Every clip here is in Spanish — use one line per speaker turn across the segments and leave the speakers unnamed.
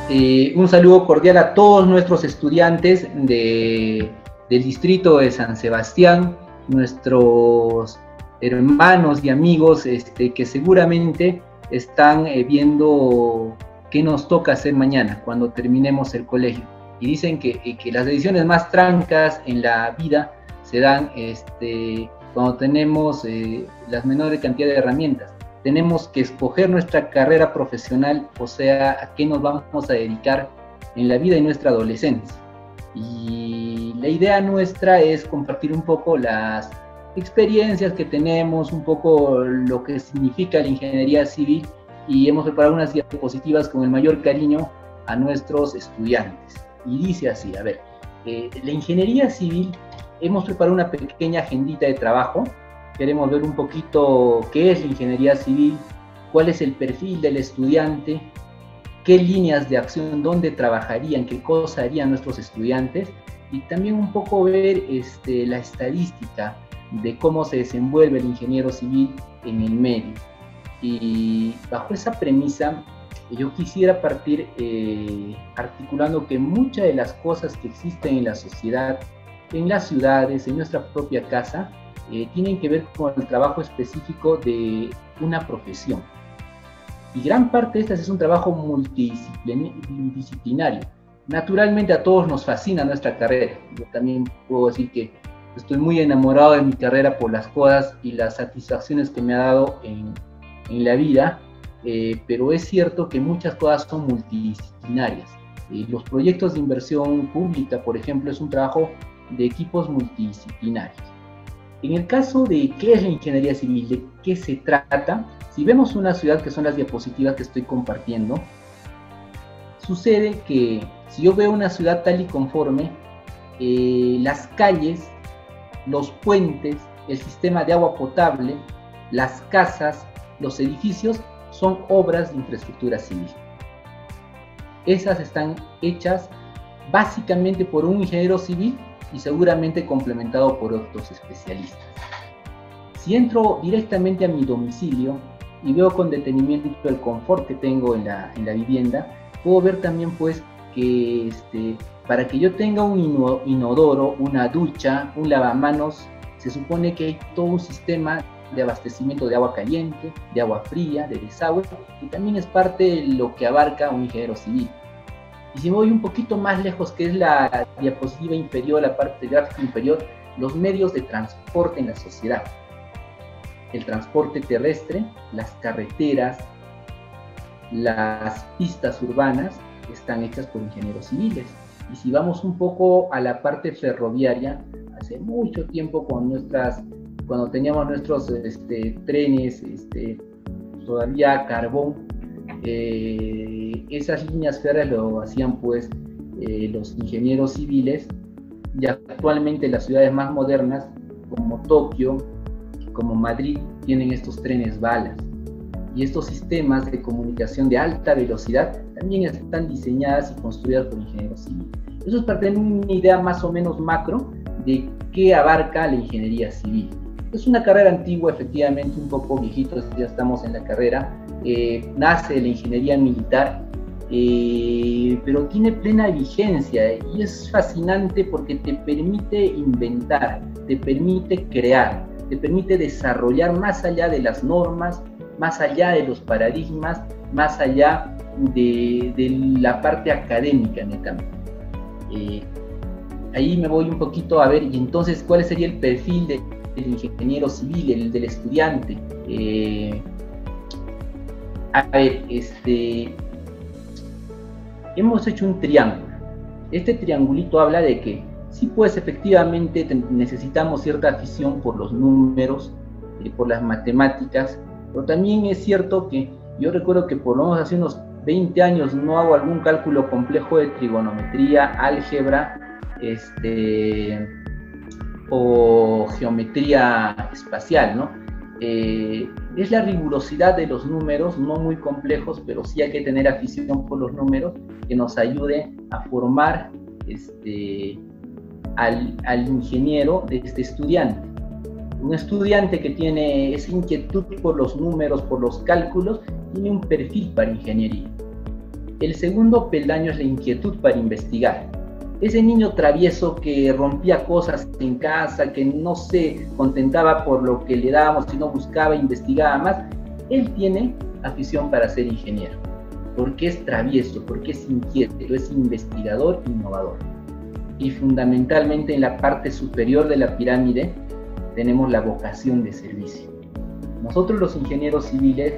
Un saludo cordial a todos nuestros estudiantes del distrito de San Sebastián, nuestros hermanos y amigos que seguramente están viendo qué nos toca hacer mañana cuando terminemos el colegio. Y dicen que las decisiones más trancas en la vida se dan cuando tenemos las menores cantidad de herramientas. Tenemos que escoger nuestra carrera profesional, o sea, a qué nos vamos a dedicar en la vida de nuestra adolescencia. Y la idea nuestra es compartir un poco las experiencias que tenemos, un poco lo que significa la ingeniería civil, y hemos preparado unas diapositivas con el mayor cariño a nuestros estudiantes. Y dice así, a ver, la ingeniería civil, hemos preparado una pequeña agendita de trabajo. Queremos ver un poquito qué es la ingeniería civil, cuál es el perfil del estudiante, qué líneas de acción, dónde trabajarían, qué cosa harían nuestros estudiantes, y también un poco ver la estadística de cómo se desenvuelve el ingeniero civil en el medio. Y bajo esa premisa, yo quisiera partir articulando que muchas de las cosas que existen en la sociedad, en las ciudades, en nuestra propia casa, tienen que ver con el trabajo específico de una profesión. Y gran parte de estas es un trabajo multidisciplinario. Naturalmente a todos nos fascina nuestra carrera. Yo también puedo decir que estoy muy enamorado de mi carrera por las cosas y las satisfacciones que me ha dado en la vida, pero es cierto que muchas cosas son multidisciplinarias. Los proyectos de inversión pública, por ejemplo, es un trabajo de equipos multidisciplinarios. En el caso de qué es la ingeniería civil, de qué se trata, si vemos una ciudad, que son las diapositivas que estoy compartiendo, sucede que si yo veo una ciudad tal y conforme, las calles, los puentes, el sistema de agua potable, las casas, los edificios son obras de infraestructura civil. Esas están hechas básicamente por un ingeniero civil y seguramente complementado por otros especialistas. Si entro directamente a mi domicilio y veo con detenimiento el confort que tengo en la vivienda, puedo ver también pues que para que yo tenga un inodoro, una ducha, un lavamanos, se supone que hay todo un sistema de abastecimiento de agua caliente, de agua fría, de desagüe, y también es parte de lo que abarca un ingeniero civil. Y si me voy un poquito más lejos, que es la diapositiva inferior, la parte gráfica inferior, los medios de transporte en la sociedad. El transporte terrestre, las carreteras, las pistas urbanas están hechas por ingenieros civiles. Y si vamos un poco a la parte ferroviaria, hace mucho tiempo cuando teníamos nuestros trenes todavía a carbón, esas líneas férreas lo hacían pues los ingenieros civiles, y actualmente las ciudades más modernas como Tokio, como Madrid, tienen estos trenes balas, y estos sistemas de comunicación de alta velocidad también están diseñadas y construidas por ingenieros civiles. Eso es parte de una idea más o menos macro de qué abarca la ingeniería civil. Es una carrera antigua, efectivamente, un poco viejitos, ya estamos en la carrera. Nace de la ingeniería militar, pero tiene plena vigencia y es fascinante porque te permite inventar, te permite crear, te permite desarrollar más allá de las normas, más allá de los paradigmas, más allá de la parte académica netamente. Ahí me voy un poquito a ver, y entonces, ¿cuál sería el perfil del ingeniero civil, el del estudiante? A ver, hemos hecho un triángulo. Este triangulito habla de que sí, pues efectivamente necesitamos cierta afición por los números, por las matemáticas, pero también es cierto que yo recuerdo que por lo menos hace unos 20 años no hago algún cálculo complejo de trigonometría, álgebra, o geometría espacial, ¿no? Es la rigurosidad de los números, no muy complejos, pero sí hay que tener afición por los números que nos ayude a formar al ingeniero de este estudiante. Un estudiante que tiene esa inquietud por los números, por los cálculos, tiene un perfil para ingeniería. El segundo peldaño es la inquietud para investigar. Ese niño travieso que rompía cosas en casa, que no se contentaba por lo que le dábamos, sino buscaba, investigaba más, él tiene afición para ser ingeniero, porque es travieso, porque es inquieto, es investigador, innovador. Y fundamentalmente en la parte superior de la pirámide tenemos la vocación de servicio. Nosotros los ingenieros civiles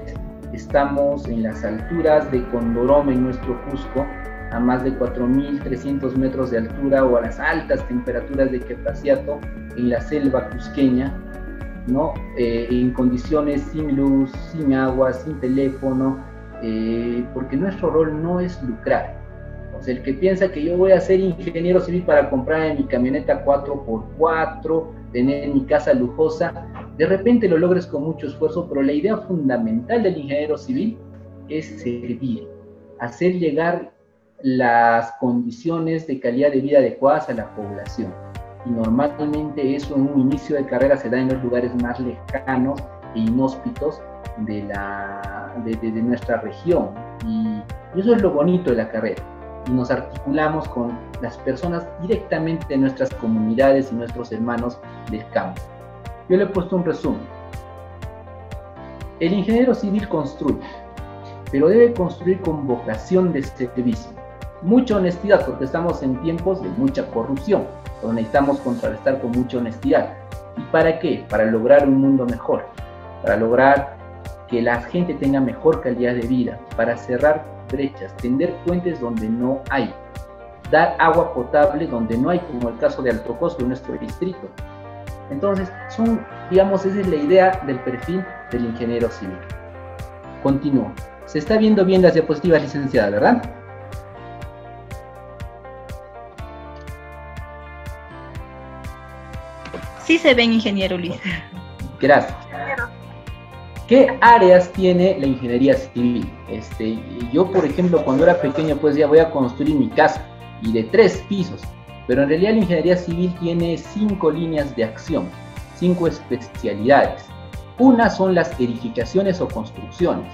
estamos en las alturas de Condoroma, en nuestro Cusco, a más de 4.300 metros de altura, o a las altas temperaturas de Quebrasiato, en la selva cusqueña, ¿no? En condiciones sin luz, sin agua, sin teléfono, porque nuestro rol no es lucrar. O sea, el que piensa que yo voy a ser ingeniero civil para comprar mi camioneta 4x4, tener mi casa lujosa, de repente lo logres con mucho esfuerzo, pero la idea fundamental del ingeniero civil es servir, hacer llegar las condiciones de calidad de vida adecuadas a la población. Y normalmente eso en un inicio de carrera se da en los lugares más lejanos e inhóspitos de nuestra región. Y eso es lo bonito de la carrera. Y nos articulamos con las personas directamente de nuestras comunidades y nuestros hermanos del campo. Yo le he puesto un resumen. El ingeniero civil construye, pero debe construir con vocación de servicio. Mucha honestidad, porque estamos en tiempos de mucha corrupción, donde necesitamos contrarrestar con mucha honestidad. ¿Y para qué? Para lograr un mundo mejor, para lograr que la gente tenga mejor calidad de vida, para cerrar brechas, tender puentes donde no hay, dar agua potable donde no hay, como el caso de Alto Cusco, en nuestro distrito. Entonces, esa es la idea del perfil del ingeniero civil. Continúo. Se está viendo bien las diapositivas, licenciada, ¿verdad?
Sí se ven, ingeniero Luis.
Gracias. ¿Qué áreas tiene la ingeniería civil? Yo, por ejemplo, cuando era pequeño, pues ya voy a construir mi casa, y de 3 pisos, pero en realidad la ingeniería civil tiene 5 líneas de acción, 5 especialidades. Una son las edificaciones o construcciones.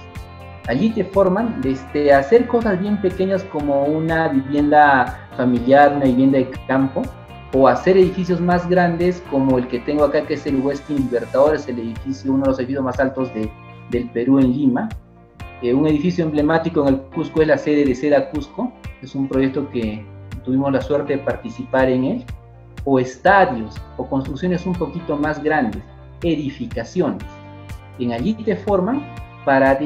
Allí te forman desde hacer cosas bien pequeñas como una vivienda familiar, una vivienda de campo, o hacer edificios más grandes como el que tengo acá, que es el Westin Libertadores, el edificio, uno de los edificios más altos del Perú, en Lima. Un edificio emblemático en el Cusco es la sede de Seda Cusco, es un proyecto que tuvimos la suerte de participar en él. O estadios, o construcciones un poquito más grandes, edificaciones. En allí te forman para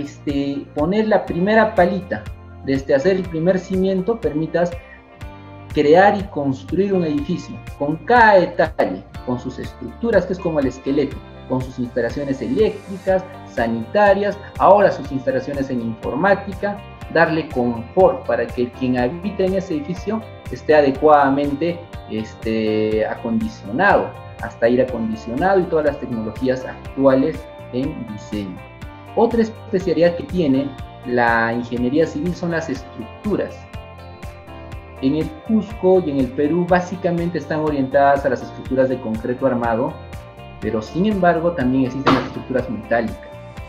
poner la primera palita, desde hacer el primer cimiento, permitas crear y construir un edificio con cada detalle, con sus estructuras, que es como el esqueleto, con sus instalaciones eléctricas, sanitarias, ahora sus instalaciones en informática, darle confort para que quien habita en ese edificio esté adecuadamente acondicionado, hasta aire acondicionado y todas las tecnologías actuales en diseño. Otra especialidad que tiene la ingeniería civil son las estructuras. En el Cusco y en el Perú básicamente están orientadas a las estructuras de concreto armado, pero sin embargo también existen las estructuras metálicas.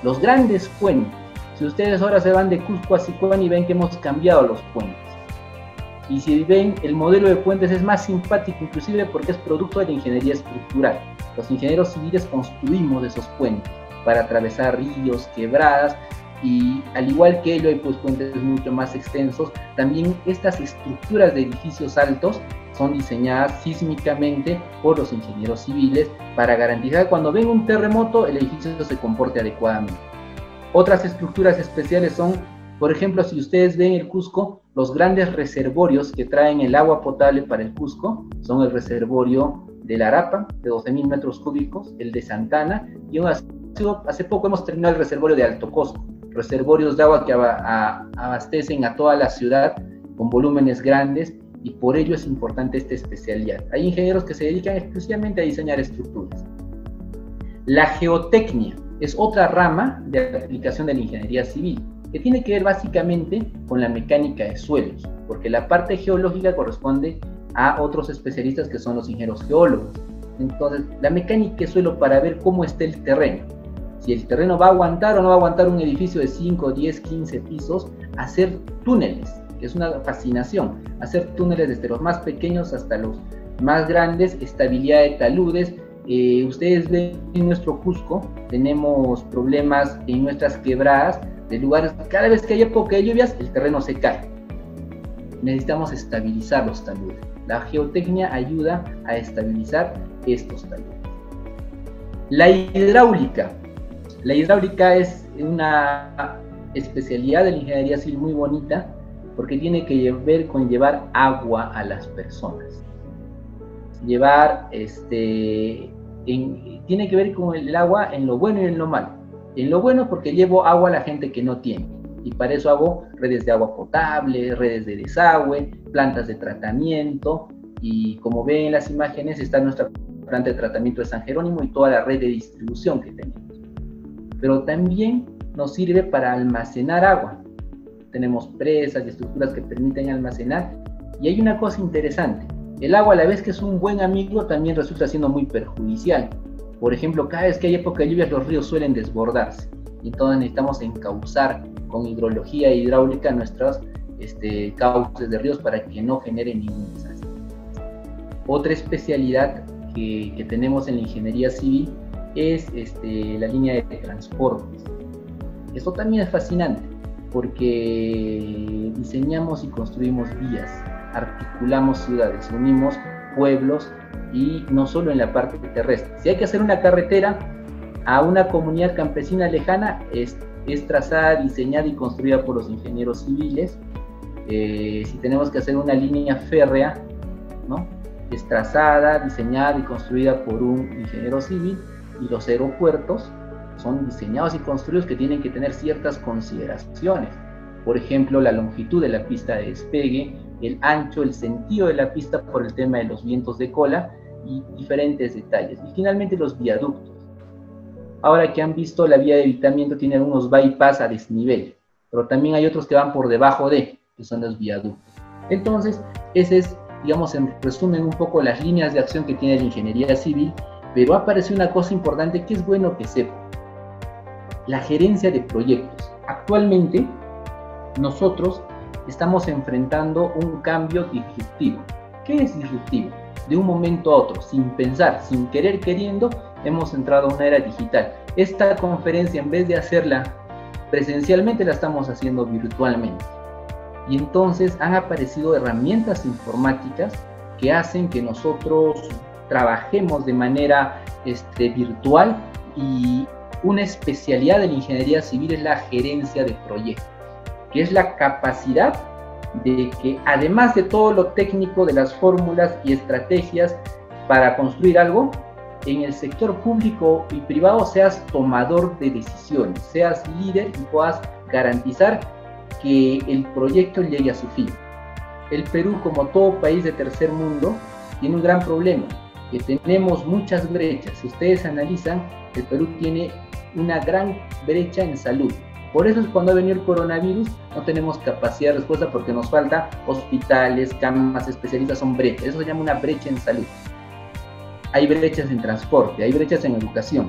Los grandes puentes, si ustedes ahora se van de Cusco a Sicuani, ven que hemos cambiado los puentes. Y si ven, el modelo de puentes es más simpático inclusive porque es producto de la ingeniería estructural. Los ingenieros civiles construimos esos puentes para atravesar ríos, quebradas, y al igual que ello hay pues puentes mucho más extensos. También estas estructuras de edificios altos son diseñadas sísmicamente por los ingenieros civiles para garantizar que cuando venga un terremoto el edificio se comporte adecuadamente. Otras estructuras especiales son, por ejemplo, si ustedes ven el Cusco, los grandes reservorios que traen el agua potable para el Cusco son el reservorio del Arapa, de 12.000 metros cúbicos, el de Santana, y hace poco hemos terminado el reservorio de Alto Cusco, reservorios de agua que abastecen a toda la ciudad con volúmenes grandes, y por ello es importante esta especialidad. Hay ingenieros que se dedican exclusivamente a diseñar estructuras. La geotecnia es otra rama de aplicación de la ingeniería civil, que tiene que ver básicamente con la mecánica de suelos, porque la parte geológica corresponde a otros especialistas que son los ingenieros geólogos. Entonces, la mecánica de suelo para ver cómo está el terreno. si el terreno va a aguantar o no va a aguantar un edificio de 5, 10, 15 pisos, hacer túneles, que es una fascinación, hacer túneles desde los más pequeños hasta los más grandes, estabilidad de taludes. Ustedes ven en nuestro Cusco, tenemos problemas en nuestras quebradas, de lugares, cada vez que hay época de lluvias, el terreno se cae. Necesitamos estabilizar los taludes. La geotecnia ayuda a estabilizar estos taludes. La hidráulica. La hidráulica es una especialidad de la ingeniería civil muy bonita porque tiene que ver con llevar agua a las personas. Tiene que ver con el agua en lo bueno y en lo malo. En lo bueno porque llevo agua a la gente que no tiene. Y para eso hago redes de agua potable, redes de desagüe, plantas de tratamiento. Y como ven en las imágenes está nuestra planta de tratamiento de San Jerónimo y toda la red de distribución que tenemos. Pero también nos sirve para almacenar agua. Tenemos presas y estructuras que permiten almacenar. Y hay una cosa interesante. El agua, a la vez que es un buen amigo, también resulta siendo muy perjudicial. Por ejemplo, cada vez que hay época de lluvias, los ríos suelen desbordarse. Y entonces necesitamos encauzar con hidrología e hidráulica nuestros cauces de ríos para que no generen ningún desastre. Otra especialidad que tenemos en la ingeniería civil es la línea de transportes. Esto también es fascinante porque diseñamos y construimos vías, articulamos ciudades, unimos pueblos y no solo en la parte terrestre. Si hay que hacer una carretera a una comunidad campesina lejana, es trazada, diseñada y construida por los ingenieros civiles. Si tenemos que hacer una línea férrea, ¿no?, es trazada, diseñada y construida por un ingeniero civil. Y los aeropuertos son diseñados y construidos que tienen que tener ciertas consideraciones. Por ejemplo, la longitud de la pista de despegue, el ancho, el sentido de la pista por el tema de los vientos de cola y diferentes detalles. Y finalmente los viaductos. Ahora que han visto, la vía de evitamiento tiene algunos bypass a desnivel, pero también hay otros que van por debajo de, que son los viaductos. Entonces, ese es, digamos, en resumen un poco las líneas de acción que tiene la ingeniería civil, pero aparece una cosa importante que es bueno que sepa. La gerencia de proyectos. Actualmente, nosotros estamos enfrentando un cambio disruptivo. ¿Qué es disruptivo? De un momento a otro, sin pensar, sin querer queriendo, hemos entrado a una era digital. Esta conferencia, en vez de hacerla presencialmente, la estamos haciendo virtualmente. Y entonces han aparecido herramientas informáticas que hacen que nosotros trabajemos de manera virtual, y una especialidad de la ingeniería civil es la gerencia de proyectos, que es la capacidad de que, además de todo lo técnico de las fórmulas y estrategias para construir algo, en el sector público y privado seas tomador de decisiones, seas líder y puedas garantizar que el proyecto llegue a su fin. El Perú, como todo país de tercer mundo, tiene un gran problema, que tenemos muchas brechas. Si ustedes analizan, el Perú tiene una gran brecha en salud. Por eso es cuando ha venido el coronavirus, no tenemos capacidad de respuesta porque nos falta hospitales, camas especialistas, son brechas. Eso se llama una brecha en salud. Hay brechas en transporte, hay brechas en educación,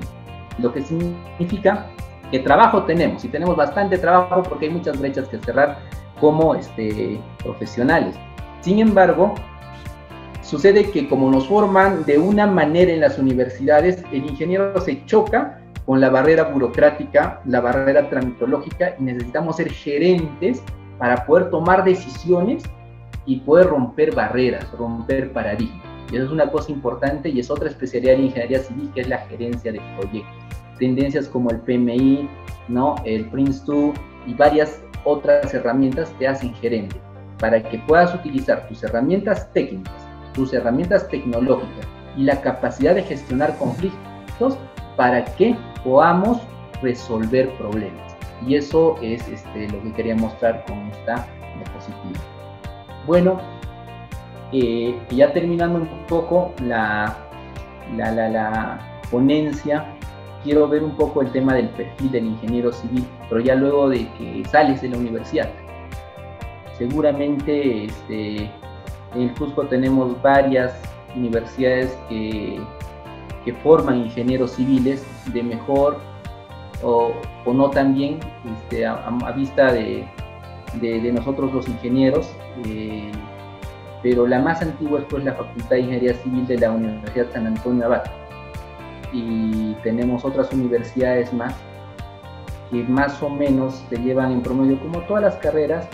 lo que significa que trabajo tenemos, y tenemos bastante trabajo porque hay muchas brechas que cerrar como profesionales. Sin embargo, sucede que como nos forman de una manera en las universidades, el ingeniero se choca con la barrera burocrática, la barrera tramitológica, y necesitamos ser gerentes para poder tomar decisiones y poder romper barreras, romper paradigmas. Y eso es una cosa importante y es otra especialidad de la ingeniería civil, que es la gerencia de proyectos. Tendencias como el PMI, ¿no?, el Prince2 y varias otras herramientas te hacen gerente para que puedas utilizar tus herramientas técnicas, tus herramientas tecnológicas y la capacidad de gestionar conflictos para que podamos resolver problemas. Y eso es lo que quería mostrar con esta diapositiva. Bueno, ya terminando un poco la ponencia, quiero ver un poco el tema del perfil del ingeniero civil, pero ya luego de que sales de la universidad. Seguramente en el Cusco tenemos varias universidades que forman ingenieros civiles de mejor o no tan bien a vista de nosotros los ingenieros, pero la más antigua es pues la Facultad de Ingeniería Civil de la Universidad San Antonio Abad, y tenemos otras universidades más que más o menos te llevan en promedio, como todas las carreras,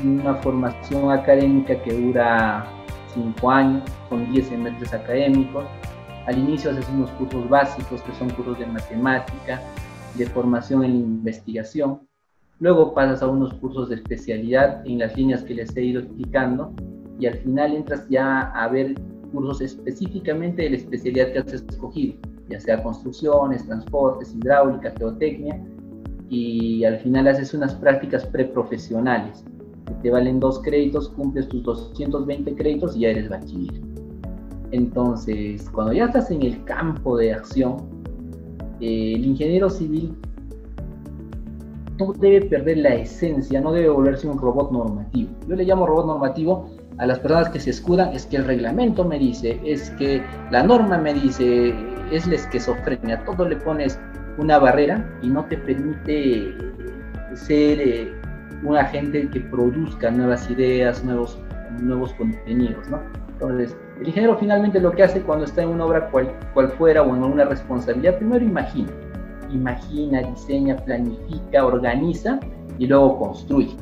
una formación académica que dura 5 años, son 10 semestres académicos. Al inicio haces unos cursos básicos que son cursos de matemática, de formación en investigación. Luego pasas a unos cursos de especialidad en las líneas que les he ido explicando, y al final entras ya a ver cursos específicamente de la especialidad que has escogido, ya sea construcciones, transportes, hidráulica, geotecnia, y al final haces unas prácticas preprofesionales que te valen 2 créditos, cumples tus 220 créditos y ya eres bachiller. Entonces, cuando ya estás en el campo de acción, el ingeniero civil no debe perder la esencia, no debe volverse un robot normativo. Yo le llamo robot normativo a las personas que se escudan, es que el reglamento me dice, es que la norma me dice, es la esquizofrenia, a todo le pones una barrera y no te permite ser un agente que produzca nuevas ideas, nuevos contenidos, ¿no? Entonces, el ingeniero finalmente lo que hace cuando está en una obra cual fuera, o en una responsabilidad, primero imagina, diseña, planifica, organiza y luego construye.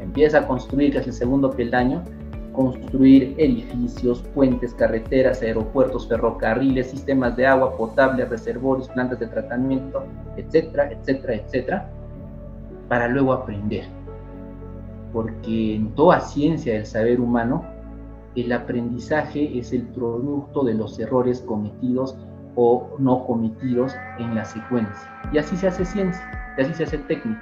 Empieza a construir, que es el segundo peldaño, construir edificios, puentes, carreteras, aeropuertos, ferrocarriles, sistemas de agua potable, reservorios, plantas de tratamiento, etcétera, etcétera, etcétera, para luego aprender. Porque en toda ciencia del saber humano, el aprendizaje es el producto de los errores cometidos o no cometidos en la secuencia. Y así se hace ciencia, y así se hace técnica.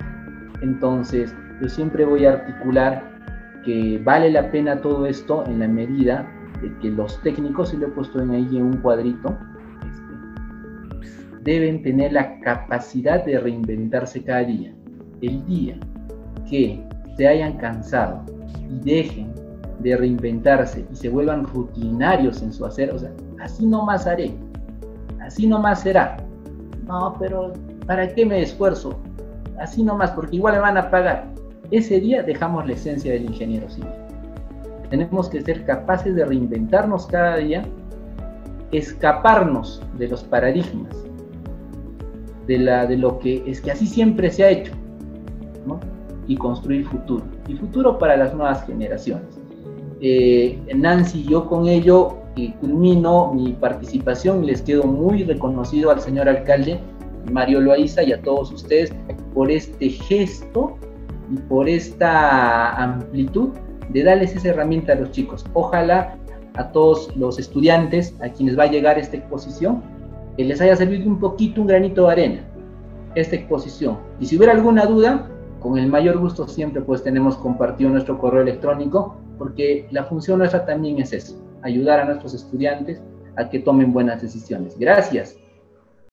Entonces, yo siempre voy a articular que vale la pena todo esto en la medida de que los técnicos, y lo he puesto ahí en un cuadrito, deben tener la capacidad de reinventarse cada día. El día que se hayan cansado y dejen de reinventarse y se vuelvan rutinarios en su hacer, o sea, así nomás haré, así nomás será, no, pero ¿para qué me esfuerzo? Así nomás, porque igual me van a pagar. Ese día dejamos la esencia del ingeniero civil. Tenemos que ser capaces de reinventarnos cada día, escaparnos de los paradigmas, de lo que es que así siempre se ha hecho, ¿no? Y construir futuro, y futuro para las nuevas generaciones. Nancy, yo con ello culmino mi participación, y les quedo muy reconocido al señor alcalde Mario Loaiza y a todos ustedes por este gesto y por esta amplitud de darles esa herramienta a los chicos. Ojalá a todos los estudiantes a quienes va a llegar esta exposición, que les haya servido un poquito, un granito de arena, esta exposición. Y si hubiera alguna duda, con el mayor gusto siempre pues tenemos compartido nuestro correo electrónico, porque la función nuestra también es eso, ayudar a nuestros estudiantes a que tomen buenas decisiones. Gracias.